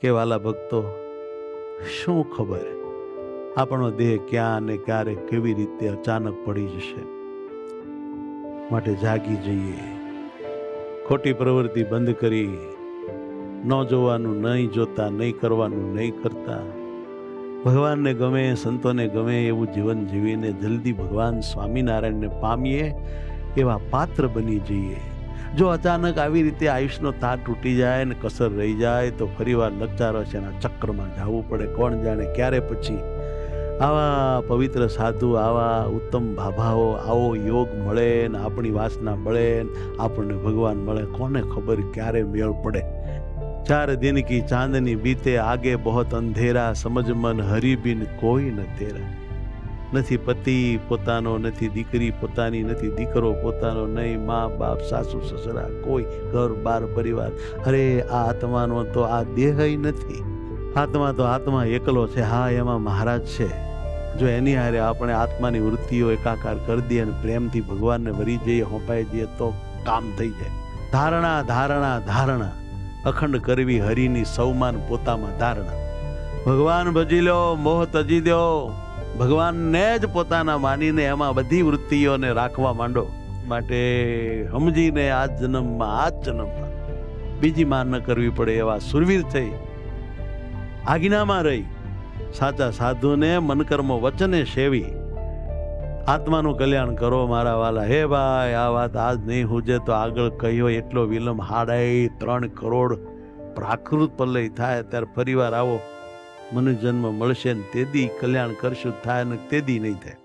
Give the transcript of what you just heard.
કે વાલા ભક્તો, શું ખબર આપણો દેહ ક્યાં અને ક્યારે કેવી રીતે અચાનક પડી જશે. માટે જાગી જઈએ, ખોટી પ્રવૃત્તિ બંધ કરી, ન જોવાનું નહીં જોતા, નહીં કરવાનું નહીં કરતા, ભગવાનને ગમે, સંતોને ગમે એવું જીવન જીવીને જલ્દી ભગવાન સ્વામિનારાયણને પામીએ એવા પાત્ર બની જઈએ. જો અચાનક આવી રીતે આયુષનો તાર તૂટી જાય ને કસર રહી જાય તો ફરીવાર લગચારો છે એના ચક્રમાં જવું પડે. કોણ જાણે ક્યારે પછી આવા પવિત્ર સાધુ, આવા ઉત્તમ ભાભાઓ, આવો યોગ મળે ને આપણી વાસના મળે ને આપણને ભગવાન મળે. કોને ખબર ક્યારે મેળ પડે. 4 दिन की चांदनी बीते आगे बहुत अंधेरा, समझ मन हरि बिन કોઈ ન તેરા. નથી પતિ પોતાનો, નથી દીકરી પોતાની, નથી દીકરો પોતાનો, નહીં મા બાપ સાસુ સસરા, કોઈ ઘર બાર પરિવાર. અરે આ આત્માનો તો આ દેહ નથી. આત્મા તો આત્મા એકલો છે. હા, એમાં મહારાજ છે. જો એની હારે આપણે આત્માની વૃત્તિઓ એકાકાર કરી દઈએ અને પ્રેમથી ભગવાનને વરી જઈએ, હોંપાઈ જઈએ તો કામ થઈ જાય. ધારણા ધારણા ધારણા અખંડ કરવી હરિની સૌમાન પોતામાં ધારણા. ભગવાન ભજી લો, મોહ તજી દો, ભગવાનને જ પોતાના માનીને એમાં બધી વૃત્તિઓને રાખવા માંડો. માટે સમજીને આ જન્મમાં બીજી માર ન કરવી પડે એવા સુરવીર થઈ આજ્ઞામાં રહી સાચા સાધુને મનકર્મ વચને સેવી આત્માનું કલ્યાણ કરો મારા વાલા. હે ભાઈ, આ વાત આજ નહીં હુજે તો આગળ કહ્યો એટલો વિલંબ. 3.5 કરોડ પ્રાકૃત પલય થાય ત્યારે ફરીવાર આવો મનુજન્મ મળશે ને તેદી કલ્યાણ કરશું. થાય ને તેદી નહીં થાય.